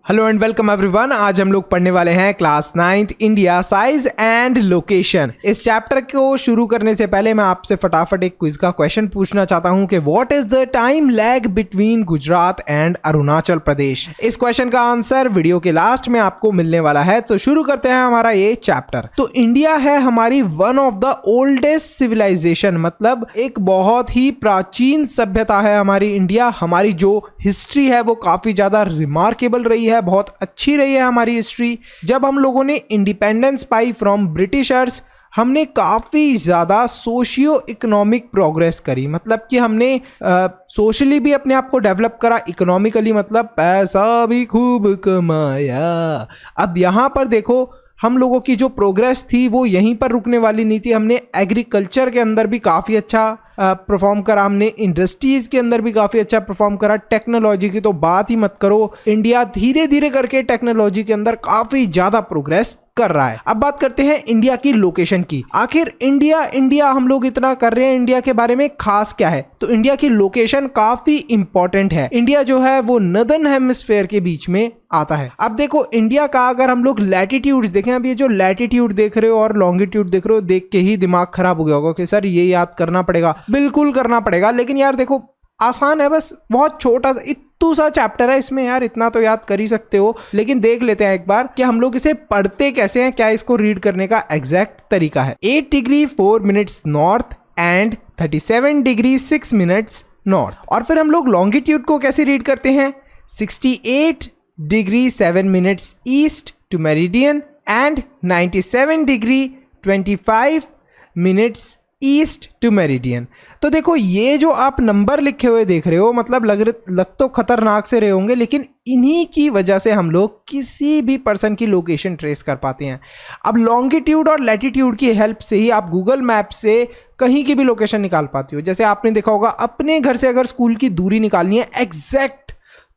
Hello and welcome everyone. आज हम लोग पढ़ने वाले हैं class 9th India size and location. इस चैप्टर को शुरू करने से पहले मैं आपसे फटाफट एक क्विज का क्वेश्चन पूछना चाहता हूं कि what is the time lag between Gujarat and Arunachal Pradesh. इस क्वेश्चन का आंसर वीडियो के लास्ट में आपको मिलने वाला है। तो शुरू करते हैं हमारा ये चैप्टर। तो इंडिया है हमारी one of the oldest civilization, मतलब एक बहुत ही प्राचीन सभ्यता है हमारी इंडिया। हमारी जो हिस्ट्री है वो काफी ज्यादा रिमार्केबल रही है, बहुत अच्छी रही है हमारी हिस्ट्री। जब हम लोगों ने इंडिपेंडेंस पाई फ्रॉम ब्रिटिशर्स, हमने काफ़ी ज़्यादा सोशियो इकोनॉमिक प्रोग्रेस करी, मतलब कि हमने सोशली भी अपने आप को डेवलप करा, इकोनॉमिकली मतलब पैसा भी खूब कमाया। अब यहाँ पर देखो हम लोगों की जो प्रोग्रेस थी वो यहीं पर रुकने वाली नहीं थी। हमने एग्रीकल्चर के अंदर भी काफ़ी अच्छा परफॉर्म करा, हमने इंडस्ट्रीज़ के अंदर भी काफ़ी अच्छा परफॉर्म करा। टेक्नोलॉजी की तो बात ही मत करो, इंडिया धीरे धीरे करके टेक्नोलॉजी के अंदर काफ़ी ज़्यादा प्रोग्रेस कर रहा है। अब बात करते हैं इंडिया की लोकेशन की। आखिर इंडिया हम लोग इतना कर रहे हैं, इंडिया के बारे में खास क्या है? तो इंडिया की लोकेशन काफी इंपॉर्टेंट है। इंडिया जो है वो नॉर्दर्न हेमिस्फीयर के बीच में आता है। अब देखो इंडिया का अगर हम लोग लैटिट्यूड्स देखें, अब ये जो लैटिट्यूड देख रहे हो और लॉन्गिट्यूड देख रहे हो, देख के ही दिमाग खराब हो गया होगा कि सर ये याद करना पड़ेगा। बिल्कुल करना पड़ेगा, लेकिन यार देखो आसान है, बस बहुत छोटा सा इतू सा चैप्टर है इसमें, यार इतना तो याद कर ही सकते हो। लेकिन देख लेते हैं एक बार कि हम लोग इसे पढ़ते कैसे हैं, क्या इसको रीड करने का एग्जैक्ट तरीका है। 8 degree 4 minutes north and 37 degree 6 minutes north. और फिर हम लोग लॉन्गिट्यूड को कैसे रीड करते हैं? 68 degree 7 minutes east to meridian and 97 degree 25 minutes east to meridian. तो देखो ये जो आप नंबर लिखे हुए देख रहे हो, मतलब लग तो खतरनाक से रहे होंगे, लेकिन इन्हीं की वजह से हम लोग किसी भी पर्सन की लोकेशन ट्रेस कर पाते हैं। अब लॉन्गिट्यूड और लैटिट्यूड की हेल्प से ही आप गूगल मैप से कहीं की भी लोकेशन निकाल पाते हो। जैसे आपने देखा होगा, अपने घर से अगर स्कूल की दूरी निकालनी है एग्जैक्ट,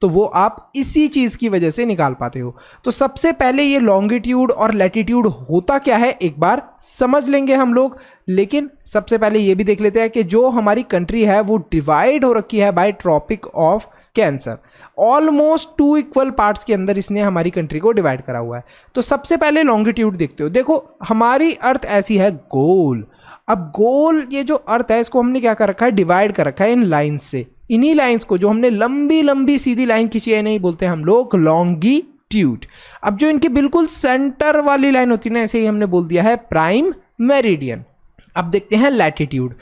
तो वो आप इसी चीज़ की वजह से निकाल पाते हो। तो सबसे पहले ये लॉन्गिट्यूड और लैटिट्यूड होता क्या है एक बार समझ लेंगे हम लोग। लेकिन सबसे पहले ये भी देख लेते हैं कि जो हमारी कंट्री है वो डिवाइड हो रखी है by tropic of cancer. Almost 2 equal parts के अंदर इसने हमारी कंट्री को डिवाइड करा हुआ है। तो सबसे पहले लॉन्गिट्यूड देखते हो। देखो हमारी अर्थ ऐसी है गोल। अब गोल ये जो अर्थ है इसको हमने क्या कर रखा है? डिवाइड कर रखा है इन लाइन्स से। इन्हीं लाइंस को जो हमने लंबी लंबी सीधी लाइन खींची है नहीं बोलते हम लोग लॉन्गिट्यूड। अब जो इनकी बिल्कुल सेंटर वाली लाइन होती है ना, ऐसे ही हमने बोल दिया है प्राइम मेरिडियन। अब देखते हैं लैटिट्यूड।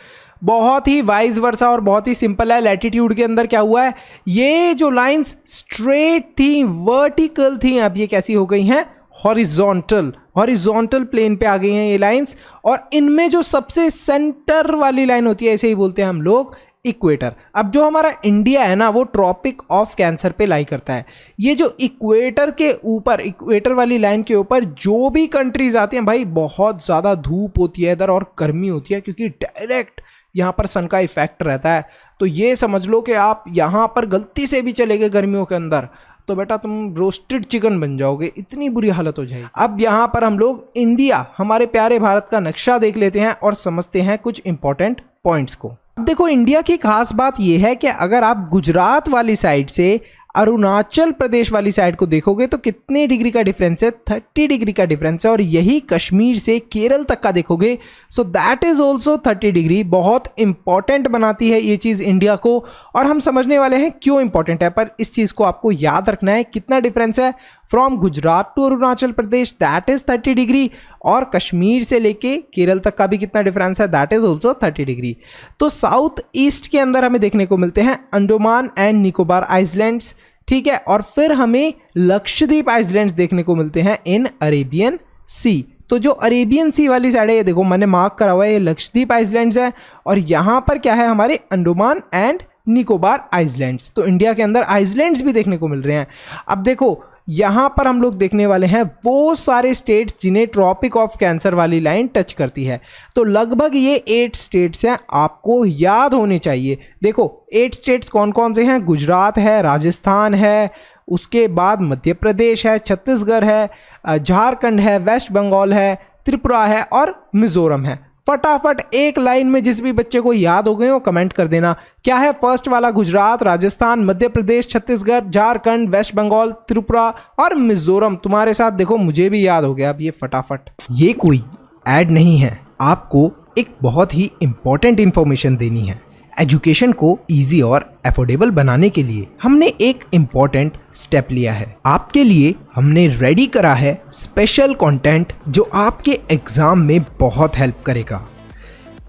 बहुत ही वाइज वर्सा और बहुत ही सिंपल है। लैटिट्यूड के अंदर क्या हुआ है, ये जो लाइंस स्ट्रेट थी, वर्टिकल थी, अब ये कैसी हो गई हैं? हॉरिजॉन्टल प्लेन पे आ गई हैं ये लाइंस। और इनमें जो सबसे सेंटर वाली लाइन होती है, ऐसे ही बोलते हैं हम लोग इक्वेटर। अब जो हमारा इंडिया है ना वो ट्रॉपिक ऑफ कैंसर पे लाई करता है। ये जो इक्वेटर के ऊपर, इक्वेटर वाली लाइन के ऊपर जो भी कंट्रीज आती हैं भाई, बहुत ज़्यादा धूप होती है इधर और गर्मी होती है, क्योंकि डायरेक्ट यहाँ पर सन का इफेक्ट रहता है। तो ये समझ लो कि आप यहाँ पर गलती से भी चले गए गर्मियों के अंदर तो बेटा तुम रोस्टेड चिकन बन जाओगे, इतनी बुरी हालत हो जाएगी। अब यहाँ पर हम लोग इंडिया, हमारे प्यारे भारत का नक्शा देख लेते हैं और समझते हैं कुछ इंपॉर्टेंट पॉइंट्स को। अब देखो इंडिया की खास बात यह है कि अगर आप गुजरात वाली साइड से अरुणाचल प्रदेश वाली साइड को देखोगे तो कितने डिग्री का डिफरेंस है? 30 डिग्री का डिफरेंस है। और यही कश्मीर से केरल तक का देखोगे so that is also 30 degree. बहुत इंपॉर्टेंट बनाती है ये चीज़ इंडिया को, और हम समझने वाले हैं क्यों इंपॉर्टेंट है। पर इस चीज़ को आपको याद रखना है, कितना डिफरेंस है from Gujarat to Arunachal Pradesh, that is 30 degree. और कश्मीर से लेके केरल तक का भी कितना डिफरेंस है? That is also 30 degree. तो साउथ ईस्ट के अंदर हमें देखने को मिलते हैं अंडमान एंड निकोबार आइलैंड्स, ठीक है। और फिर हमें लक्षद्वीप आइलैंड्स देखने को मिलते हैं इन अरेबियन सी। तो जो अरेबियन सी वाली साइड है, ये देखो मैंने मार्क करा हुआ है, ये लक्षद्वीप आइलैंड्स है। और यहाँ पर क्या है? हमारे अंडमान एंड निकोबार आइलैंड्स। तो इंडिया के अंदर आइलैंड्स भी देखने को मिल रहे हैं। अब देखो यहाँ पर हम लोग देखने वाले हैं वो सारे स्टेट्स जिन्हें ट्रॉपिक ऑफ कैंसर वाली लाइन टच करती है। तो लगभग ये 8 स्टेट्स हैं, आपको याद होने चाहिए। देखो 8 स्टेट्स कौन कौन से हैं? गुजरात है, राजस्थान है, उसके बाद मध्य प्रदेश है, छत्तीसगढ़ है, झारखंड है, वेस्ट बंगाल है, त्रिपुरा है और मिजोरम है। फटाफट एक लाइन में जिस भी बच्चे को याद हो गए हो कमेंट कर देना। क्या है फर्स्ट वाला? गुजरात, राजस्थान, मध्य प्रदेश, छत्तीसगढ़, झारखंड, वेस्ट बंगाल, त्रिपुरा और मिजोरम। तुम्हारे साथ देखो मुझे भी याद हो गया अब ये फटाफट। ये कोई ऐड नहीं है, आपको एक बहुत ही इंपॉर्टेंट इंफॉर्मेशन देनी है। एजुकेशन को इजी और अफोर्डेबल बनाने के लिए हमने एक इम्पॉर्टेंट स्टेप लिया है। आपके लिए हमने रेडी करा है स्पेशल कंटेंट जो आपके एग्जाम में बहुत हेल्प करेगा।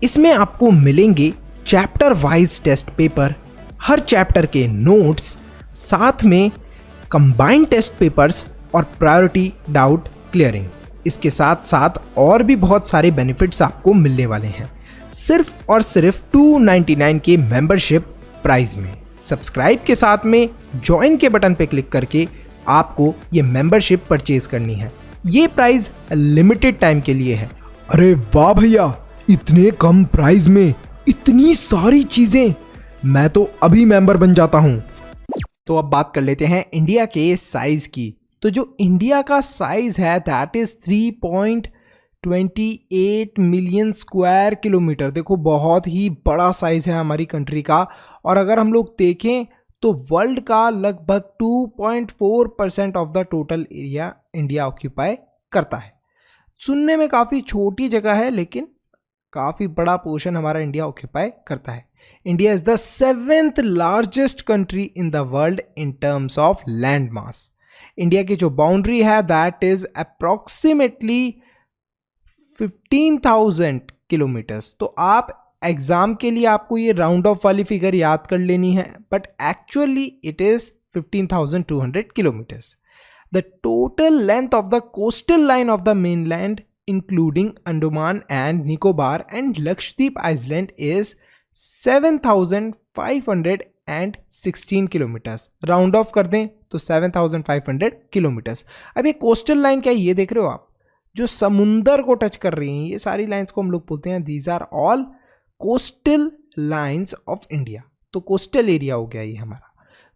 इसमें आपको मिलेंगे चैप्टर वाइज टेस्ट पेपर, हर चैप्टर के नोट्स, साथ में कंबाइंड टेस्ट पेपर्स और प्रायोरिटी डाउट क्लियरिंग। इसके साथ साथ और भी बहुत सारे बेनिफिट्स आपको मिलने वाले हैं सिर्फ और सिर्फ 299 के मेंबरशिप प्राइस में। सब्सक्राइब के साथ में ज्वाइन के बटन पे क्लिक करके आपको ये मेंबरशिप परचेज करनी है। ये प्राइस लिमिटेड टाइम के लिए है। अरे वाह भैया, इतने कम प्राइस में इतनी सारी चीजें, मैं तो अभी मेंबर बन जाता हूँ। तो अब बात कर लेते हैं इंडिया के साइज की। तो जो इंडिया का साइज है that is 3.28 million square kilometre. देखो बहुत ही बड़ा साइज है हमारी कंट्री का। और अगर हम लोग देखें तो वर्ल्ड का लगभग 2.4% of the total area India occupy करता है। सुनने में काफ़ी छोटी जगह है लेकिन काफ़ी बड़ा पोर्शन हमारा इंडिया ऑक्यूपाई करता है। India is the 7th largest country in the world in terms of land mass. India की जो बाउंड्री है दैट इज अप्रोक्सीमेटली 15,000 किलोमीटर्स। तो आप एग्जाम के लिए आपको ये राउंड ऑफ वाली फिगर याद कर लेनी है, but actually it is 15,200 kilometers. The total length of the coastal line of the mainland, including Andaman and Nicobar and Lakshadweep Island, is 7,516 kilometers. Round of कर दें तो 7,500 kilometers. अब ये कोस्टल लाइन क्या है ये देख रहे हो आप, जो समुंदर को टच कर रही हैं, ये सारी लाइंस को हम लोग बोलते हैं these are all coastal lines of India. तो कोस्टल एरिया हो गया ये हमारा।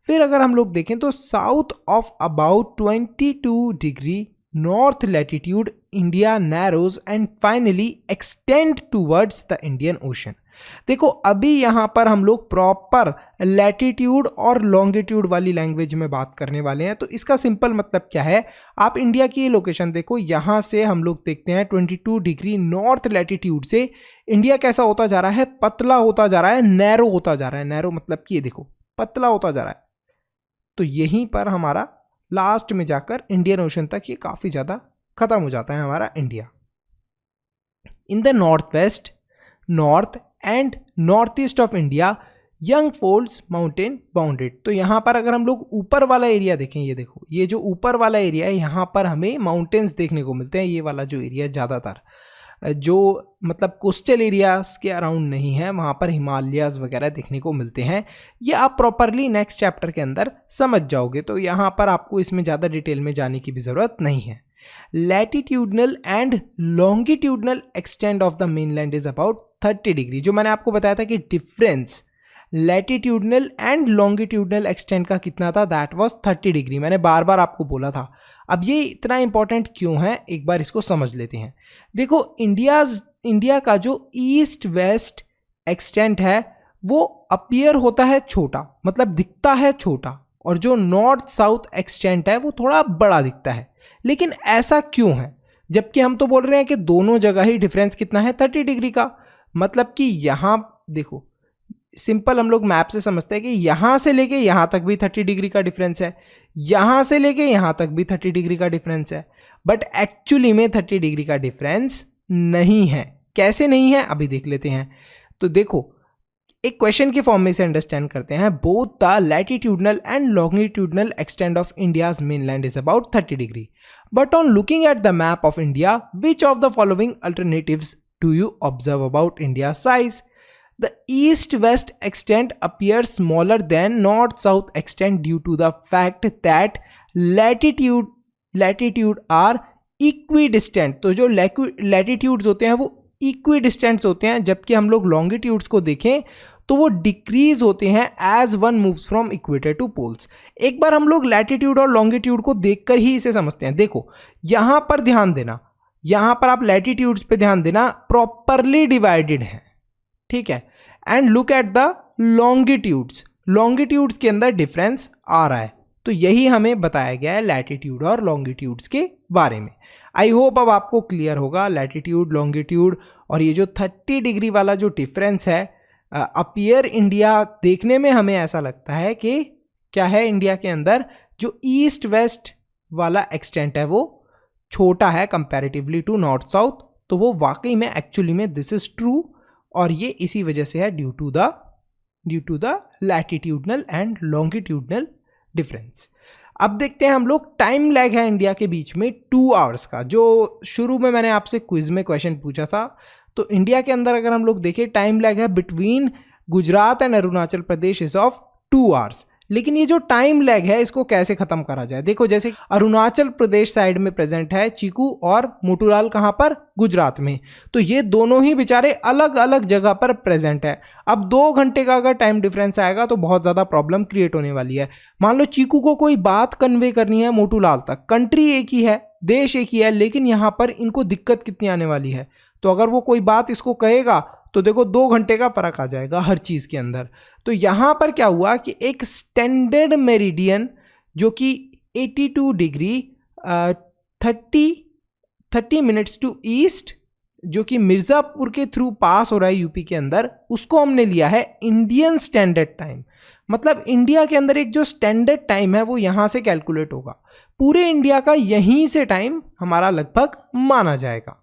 फिर अगर हम लोग देखें तो south of about 22 degree north latitude India narrows and finally extend towards the Indian ocean. देखो अभी यहाँ पर हम लोग प्रॉपर लैटिट्यूड और लॉन्गिट्यूड वाली लैंग्वेज में बात करने वाले हैं। तो इसका सिंपल मतलब क्या है, आप इंडिया की ये लोकेशन देखो, यहाँ से हम लोग देखते हैं 22 डिग्री नॉर्थ लैटिट्यूड से इंडिया कैसा होता जा रहा है, पतला होता जा रहा है, नैरो होता जा रहा है। नैरो मतलब कि ये देखो पतला होता जा रहा है। तो यहीं पर हमारा लास्ट में जाकर इंडियन ओशन तक ये काफ़ी ज़्यादा ख़त्म हो जाता है हमारा India. In the north west, north and north east of India young folds mountain bounded. तो यहाँ पर अगर हम लोग ऊपर वाला एरिया देखें, ये देखो ये जो ऊपर वाला एरिया है यहाँ पर हमें माउंटेन्स देखने को मिलते हैं। ये वाला जो एरिया ज़्यादातर जो मतलब कोस्टल एरियाज के अराउंड नहीं है, वहाँ पर हिमालयाज वगैरह देखने को मिलते हैं। ये आप प्रॉपरली नेक्स्ट चैप्टर के अंदर समझ जाओगे, तो यहाँ पर आपको इसमें ज़्यादा डिटेल में जाने की भी ज़रूरत नहीं है। Latitudinal and longitudinal extend of the mainland is about 30 degree. जो मैंने आपको बताया था कि difference latitudinal and longitudinal extend का कितना था, दैट वाज 30 डिग्री। मैंने बार बार आपको बोला था। अब ये इतना इंपॉर्टेंट क्यों है, एक बार इसको समझ लेते हैं। देखो इंडिया का जो ईस्ट वेस्ट एक्सटेंट है वो अपीयर होता है छोटा, मतलब दिखता है छोटा, और जो नॉर्थ साउथ एक्सटेंट है वो थोड़ा बड़ा दिखता है। लेकिन ऐसा क्यों है, जबकि हम तो बोल रहे हैं कि दोनों जगह ही डिफरेंस कितना है, 30 डिग्री का। मतलब कि यहाँ देखो सिंपल हम लोग मैप से समझते हैं कि यहाँ से लेके यहाँ तक भी 30 डिग्री का डिफरेंस है, यहाँ से लेके यहाँ तक भी 30 डिग्री का डिफरेंस है, बट एक्चुअली में 30 डिग्री का डिफरेंस नहीं है। कैसे नहीं है अभी देख लेते हैं। तो देखो एक क्वेश्चन के फॉर्म में से अंडरस्टैंड करते हैं। Both the latitudinal and longitudinal extend of India's mainland is about 30 degree, but on looking at the map of India which of the following alternatives do you observe about India size? The east-west extent appears smaller than north-south extent due to the fact that latitude are equidistant। तो जो latitudes होते हैं वो equidistant होते हैं, जबकि हम लोग longitudes को देखें तो वो डिक्रीज होते हैं as one moves from equator to poles। एक बार हम लोग latitude और longitude को देखकर ही इसे समझते हैं। देखो यहाँ पर ध्यान देना, यहाँ पर आप लैटिट्यूड्स पे ध्यान देना, प्रॉपरली डिवाइडेड है, ठीक है। And look at the longitudes, longitudes के अंदर डिफरेंस आ रहा है। तो यही हमें बताया गया है लैटिट्यूड और लॉन्गिट्यूड्स के बारे में। आई होप अब आपको क्लियर होगा लैटिट्यूड, लॉन्गिट्यूड और ये जो 30 डिग्री वाला जो डिफरेंस है अपीयर इंडिया, देखने में हमें ऐसा लगता है कि क्या है, इंडिया के अंदर जो ईस्ट वेस्ट वाला एक्सटेंट है वो छोटा है कंपैरेटिवली टू नॉर्थ साउथ। तो वो वाकई में एक्चुअली में दिस इज ट्रू, और ये इसी वजह से है due to the latitudinal and longitudinal difference. अब देखते हैं हम लोग, टाइम लैग है इंडिया के बीच में 2 आवर्स का, जो शुरू में मैंने आपसे क्विज में क्वेश्चन पूछा था। तो इंडिया के अंदर अगर हम लोग देखें, टाइम लैग है between Gujarat and Arunachal Pradesh is of 2 hours. लेकिन ये जो टाइम लैग है इसको कैसे खत्म करा जाए? देखो, जैसे अरुणाचल प्रदेश साइड में प्रेजेंट है चीकू और मोटूलाल, कहाँ पर? गुजरात में। तो ये दोनों ही बेचारे अलग अलग जगह पर प्रेजेंट है। अब 2 घंटे का अगर टाइम डिफरेंस आएगा तो बहुत ज़्यादा प्रॉब्लम क्रिएट होने वाली है। मान लो चीकू को कोई बात कन्वे करनी है मोटूलाल तक, कंट्री एक ही है, देश एक ही है, लेकिन यहाँ पर इनको दिक्कत कितनी आने वाली है? तो अगर वो कोई बात इसको कहेगा तो देखो 2 घंटे का फर्क आ जाएगा हर चीज़ के अंदर। तो यहाँ पर क्या हुआ कि एक स्टैंडर्ड मेरिडियन जो कि 82 डिग्री 30 मिनट्स टू ईस्ट, जो कि मिर्ज़ापुर के थ्रू पास हो रहा है यूपी के अंदर, उसको हमने लिया है इंडियन स्टैंडर्ड टाइम। मतलब इंडिया के अंदर एक जो स्टैंडर्ड टाइम है वो यहाँ से कैलकुलेट होगा, पूरे इंडिया का यहीं से टाइम हमारा लगभग माना जाएगा।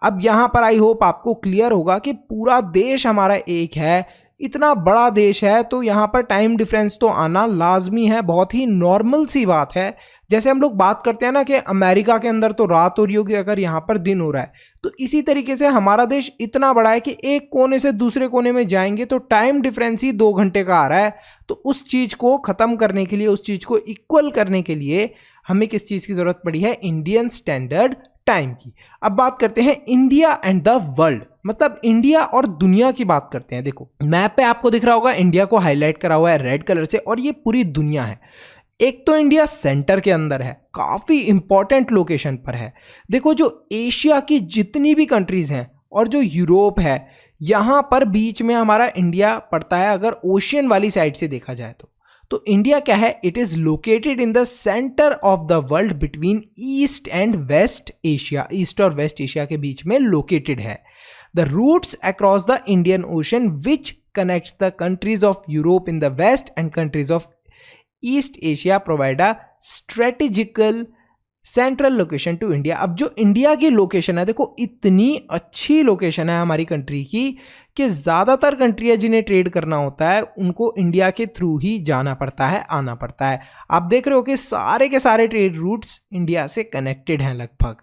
अब यहाँ पर आई होप आपको क्लियर होगा कि पूरा देश हमारा एक है, इतना बड़ा देश है, तो यहाँ पर टाइम डिफरेंस तो आना लाजमी है, बहुत ही नॉर्मल सी बात है। जैसे हम लोग बात करते हैं ना कि अमेरिका के अंदर तो रात हो रही होगी अगर यहाँ पर दिन हो रहा है, तो इसी तरीके से हमारा देश इतना बड़ा है कि एक कोने से दूसरे कोने में जाएंगे तो टाइम डिफरेंस ही 2 घंटे का आ रहा है। तो उस चीज़ को ख़त्म करने के लिए, उस चीज़ को इक्वल करने के लिए हमें किस चीज़ की ज़रूरत पड़ी है? इंडियन स्टैंडर्ड टाइम की। अब बात करते हैं इंडिया एंड द वर्ल्ड, मतलब इंडिया और दुनिया की बात करते हैं। देखो मैप पे आपको दिख रहा होगा, इंडिया को हाईलाइट करा हुआ है रेड कलर से, और ये पूरी दुनिया है। एक तो इंडिया सेंटर के अंदर है, काफ़ी इंपॉर्टेंट लोकेशन पर है। देखो जो एशिया की जितनी भी कंट्रीज हैं और जो यूरोप है, यहाँ पर बीच में हमारा इंडिया पड़ता है अगर ओशियन वाली साइड से देखा जाए तो इंडिया क्या है? It is located in the centre of the world between east and west Asia, east और वेस्ट एशिया के बीच में लोकेटेड है। The routes across the Indian ocean which connects the countries of Europe in the west and countries of east Asia provide a strategical central location to India. अब जो India की location है, देखो इतनी अच्छी लोकेशन है हमारी कंट्री की कि ज़्यादातर कंट्रियाँ जिन्हें ट्रेड करना होता है उनको इंडिया के थ्रू ही जाना पड़ता है, आना पड़ता है। आप देख रहे हो कि सारे के सारे ट्रेड रूट्स इंडिया से कनेक्टेड हैं लगभग।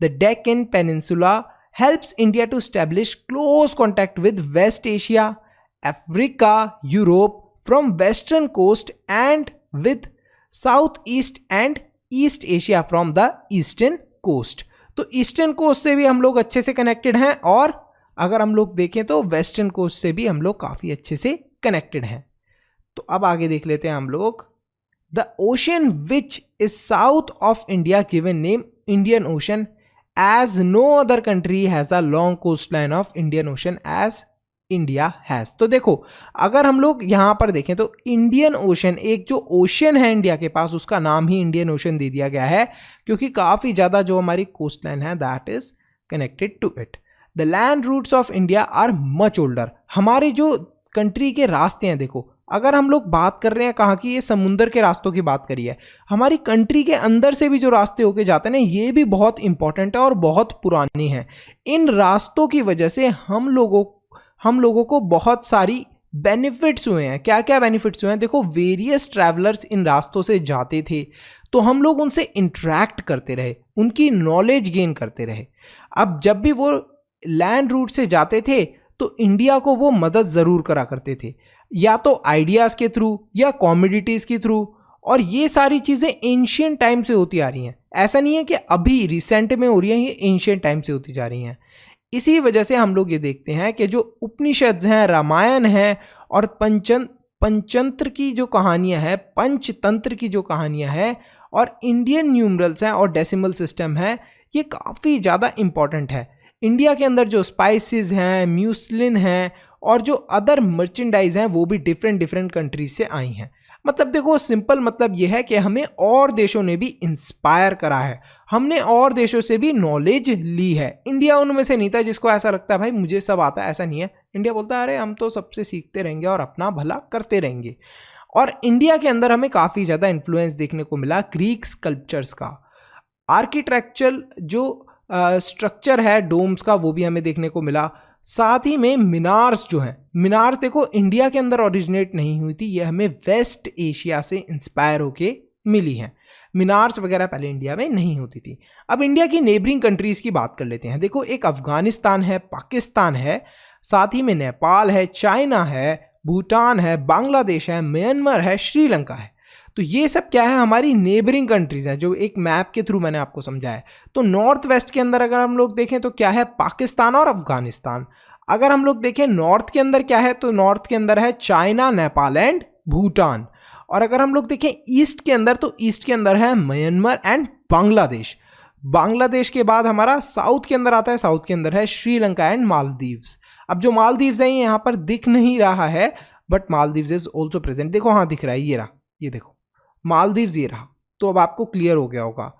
The Deccan peninsula helps India to establish close contact with west Asia, Africa, Europe from western coast and with south east and east Asia from the eastern coast. तो eastern coast से भी हम लोग अच्छे से कनेक्टेड हैं, और अगर हम लोग देखें तो वेस्टर्न कोस्ट से भी हम लोग काफ़ी अच्छे से कनेक्टेड हैं। तो अब आगे देख लेते हैं हम लोग। The ocean which is south of India given name Indian ocean as no other country has a long coast line of Indian ocean as India has. तो देखो अगर हम लोग यहाँ पर देखें तो इंडियन ओशन, एक जो ओशन है इंडिया के पास, उसका नाम ही इंडियन ओशन दे दिया गया है क्योंकि काफ़ी ज़्यादा जो हमारी कोस्ट लाइन है that is connected to it. The land routes of India are much older. हमारे जो कंट्री के रास्ते हैं, देखो अगर हम लोग बात कर रहे हैं कहाँ की, ये समुंदर के रास्तों की बात करी है, हमारी कंट्री के अंदर से भी जो रास्ते होके जाते हैं ना, ये भी बहुत इंपॉर्टेंट है और बहुत पुरानी है। इन रास्तों की वजह से हम लोगों को बहुत सारी बेनिफिट्स हुए हैं। क्या क्या बेनिफिट्स हुए हैं? देखो वेरियस ट्रैवलर्स इन रास्तों से जाते थे तो हम लोग उनसे इंटरेक्ट करते रहे, उनकी नॉलेज गेन करते रहे। अब जब भी वो लैंड रूट से जाते थे तो इंडिया को वो मदद ज़रूर करा करते थे, या तो आइडियाज़ के थ्रू या कॉमोडिटीज़ के थ्रू, और ये सारी चीज़ें एंशिएंट टाइम से होती आ रही हैं। ऐसा नहीं है कि अभी रिसेंट में हो रही हैं, ये एंशिएंट टाइम से होती जा रही हैं। इसी वजह से हम लोग ये देखते हैं कि जो उपनिषद हैं, रामायण है और पंचतंत्र की जो कहानियां हैं, पंचतंत्र की जो कहानियां हैं, और इंडियन न्यूमरल्स हैं और डेसिमल सिस्टम है, ये काफ़ी ज़्यादा इम्पॉर्टेंट है। इंडिया के अंदर जो स्पाइसेस हैं, म्यूस्लिन हैं और जो अदर मर्चेंडाइज हैं वो भी डिफरेंट कंट्रीज से आई हैं। मतलब देखो सिंपल मतलब ये है कि हमें और देशों ने भी इंस्पायर करा है, हमने और देशों से भी नॉलेज ली है। इंडिया उनमें से नहीं था जिसको ऐसा लगता है भाई मुझे सब आता है, ऐसा नहीं है। इंडिया बोलता है अरे हम तो सबसे सीखते रहेंगे और अपना भला करते रहेंगे। और इंडिया के अंदर हमें काफ़ी ज़्यादा इन्फ्लुएंस देखने को मिला ग्रीक स्कल्पचर्स का। आर्किटेक्चरल जो स्ट्रक्चर है डोम्स का वो भी हमें देखने को मिला। साथ ही में मीनार्स जो हैं, मीनार्स देखो इंडिया के अंदर ओरिजिनेट नहीं हुई थी, ये हमें वेस्ट एशिया से इंस्पायर होके मिली हैं। मीनार्स वगैरह पहले इंडिया में नहीं होती थी। अब इंडिया की नेबरिंग कंट्रीज की बात कर लेते हैं। देखो एक अफगानिस्तान है, पाकिस्तान है, साथ ही में नेपाल है, चाइना है, भूटान है, बांग्लादेश है, म्यांमार है, श्रीलंका है। तो ये सब क्या है, हमारी नेबरिंग कंट्रीज हैं जो एक मैप के थ्रू मैंने आपको समझाया। तो नॉर्थ वेस्ट के अंदर अगर हम लोग देखें तो क्या है, पाकिस्तान और अफगानिस्तान। अगर हम लोग देखें नॉर्थ के अंदर क्या है, तो नॉर्थ के अंदर है चाइना, नेपाल एंड भूटान। और अगर हम लोग देखें ईस्ट के अंदर तो ईस्ट के अंदर है म्यांमार एंड बांग्लादेश। बांग्लादेश के बाद हमारा साउथ के अंदर आता है, साउथ के अंदर है श्रीलंका एंड मालदीव्स। अब जो मालदीव्स है ये यहाँ पर दिख नहीं रहा है, but Maldives is also present. देखो हाँ दिख रहा है, ये रहा, ये देखो मालदीव्स ये रहा। तो अब आपको क्लियर हो गया होगा।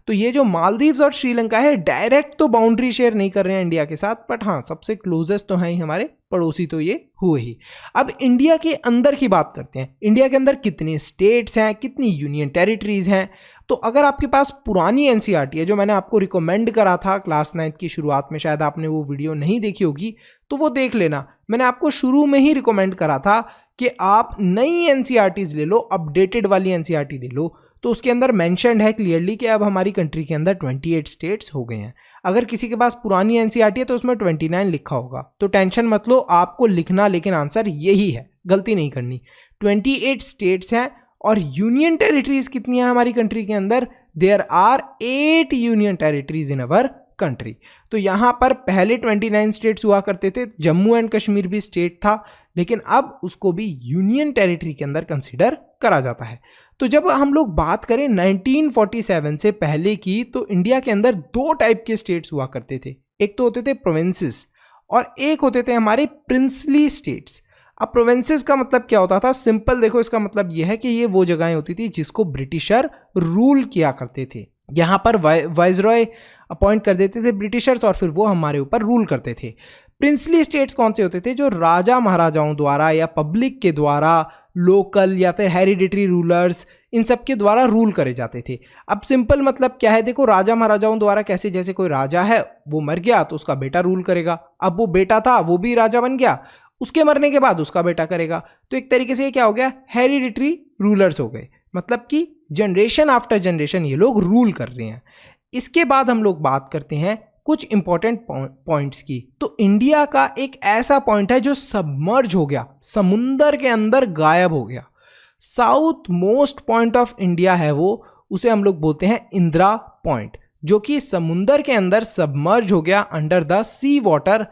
तो ये जो मालदीव्स और श्रीलंका है डायरेक्ट तो बाउंड्री शेयर नहीं कर रहे हैं इंडिया के साथ, बट हाँ सबसे क्लोजेस्ट तो हैं ही हमारे पड़ोसी, तो ये हुए ही। अब इंडिया के अंदर की बात करते हैं। इंडिया के अंदर कितने स्टेट्स हैं, कितनी यूनियन टेरिटरीज हैं। तो अगर आपके पास पुरानी एनसीईआरटी है जो मैंने आपको रिकमेंड करा था क्लास 9 की शुरुआत में, शायद आपने वो वीडियो नहीं देखी होगी तो वो देख लेना। मैंने आपको शुरू में ही रिकमेंड करा था कि आप नई एनसीईआरटीज ले लो, अपडेटेड वाली एनसीईआरटी ले लो। तो उसके अंदर मेंशन्ड है क्लियरली कि अब हमारी कंट्री के अंदर 28 स्टेट्स हो गए हैं। अगर किसी के पास पुरानी एनसीईआरटी है तो उसमें 29 लिखा होगा, तो टेंशन मत लो, आपको लिखना लेकिन आंसर यही है, गलती नहीं करनी। 28 स्टेट्स हैं। और यूनियन टेरिटरीज कितनी है हमारी कंट्री के अंदर, there are 8 union territories in our country. तो यहाँ पर पहले 29 स्टेट्स हुआ करते थे, जम्मू एंड कश्मीर भी स्टेट था, लेकिन अब उसको भी यूनियन टेरिटरी के अंदर कंसीडर करा जाता है। तो जब हम लोग बात करें 1947 से पहले की, तो इंडिया के अंदर 2 टाइप के स्टेट्स हुआ करते थे। एक तो होते थे प्रोविंसेस और एक होते थे हमारे प्रिंसली स्टेट्स। अब प्रोविंसेस का मतलब क्या होता था, सिंपल देखो इसका मतलब यह है कि ये वो जगहें होती थी जिसको ब्रिटिशर रूल किया करते थे। यहाँ पर वाइसरॉय अपॉइंट कर देते थे ब्रिटिशर्स और फिर वो हमारे ऊपर रूल करते थे। प्रिंसली स्टेट्स कौन से होते थे, जो राजा महाराजाओं द्वारा या पब्लिक के द्वारा, लोकल या फिर हेरिडिटरी रूलर्स, इन सब के द्वारा रूल करे जाते थे। अब सिंपल मतलब क्या है, देखो राजा महाराजाओं द्वारा कैसे, जैसे कोई राजा है वो मर गया तो उसका बेटा रूल करेगा। अब वो बेटा था वो भी राजा बन गया, उसके मरने के बाद उसका बेटा करेगा। तो एक तरीके से ये क्या हो गया, हेरिडिटरी रूलर्स हो गए, मतलब कि जनरेशन आफ्टर जनरेशन ये लोग रूल कर रहे हैं। इसके बाद हम लोग बात करते हैं कुछ इंपॉर्टेंट पॉइंट्स की। तो इंडिया का एक ऐसा पॉइंट है जो सबमर्ज हो गया, समुंदर के अंदर गायब हो गया। South most point of India है वो, उसे हम लोग बोलते हैं इंदिरा पॉइंट, जो कि समुंदर के अंदर सबमर्ज हो गया under the sea water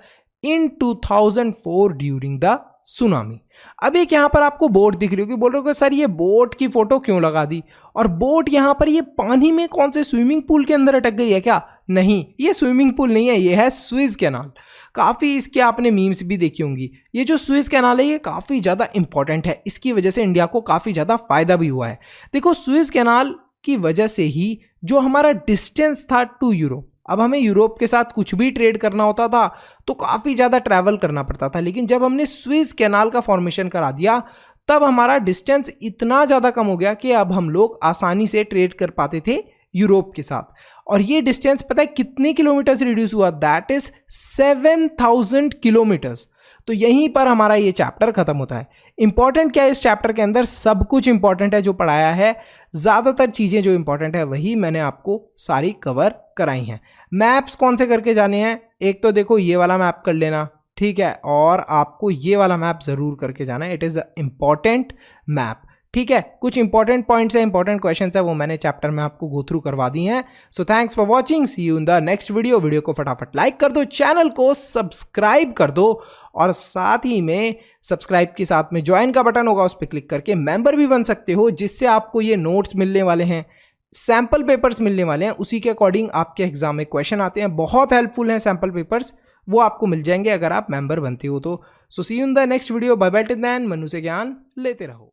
in 2004 during the tsunami. अब एक यहाँ पर आपको बोट दिख रही होगी, बोल रहे हो सर ये बोट की फोटो क्यों लगा दी, और बोट यहाँ पर ये पानी में कौन से स्विमिंग पूल के अंदर अटक गई है क्या? नहीं, ये स्विमिंग पूल नहीं है, ये है स्विस कैनाल। काफ़ी इसके आपने मीम्स भी देखी होंगी। ये जो स्विस कैनाल है ये काफ़ी ज़्यादा इंपॉर्टेंट है, इसकी वजह से इंडिया को काफ़ी ज़्यादा फायदा भी हुआ है। देखो स्विस कैनाल की वजह से ही जो हमारा डिस्टेंस था टू यूरोप, अब हमें यूरोप के साथ कुछ भी ट्रेड करना होता था तो काफ़ी ज़्यादा ट्रैवल करना पड़ता था, लेकिन जब हमने स्विस कैनाल का फॉर्मेशन करा दिया तब हमारा डिस्टेंस इतना ज़्यादा कम हो गया कि अब हम लोग आसानी से ट्रेड कर पाते थे यूरोप के साथ। और ये डिस्टेंस पता है कितने किलोमीटर से रिड्यूस हुआ, दैट इज 7000 किलोमीटर्स। तो यहीं पर हमारा ये चैप्टर खत्म होता है। इंपॉर्टेंट क्या है इस चैप्टर के अंदर, सब कुछ इंपॉर्टेंट है जो पढ़ाया है, ज़्यादातर चीज़ें जो इंपॉर्टेंट है वही मैंने आपको सारी कवर कराई हैं। मैप्स कौन से करके जाने हैं, एक तो देखो ये वाला मैप कर लेना, ठीक है, और आपको ये वाला मैप ज़रूर करके जाना है, it is a important map, ठीक है। कुछ इंपॉर्टेंट पॉइंट्स है, इंपॉर्टेंट क्वेश्चंस है, वो मैंने चैप्टर में आपको गो थ्रू करवा दी हैं। So thanks for watching, see you in the next video. Video को फटाफट लाइक कर दो, चैनल को सब्सक्राइब कर दो, और साथ ही में सब्सक्राइब के साथ में ज्वाइन का बटन होगा, उस पर क्लिक करके मेंबर भी बन सकते हो, जिससे आपको ये नोट्स मिलने वाले हैं, सैम्पल पेपर्स मिलने वाले हैं, उसी के अकॉर्डिंग आपके एग्जाम में क्वेश्चन आते हैं। बहुत हेल्पफुल हैं सैम्पल पेपर्स, वो आपको मिल जाएंगे अगर आप मेंबर बनते हो तो। So see you in the next video. Bye bye till then, Manu से ज्ञान लेते रहो।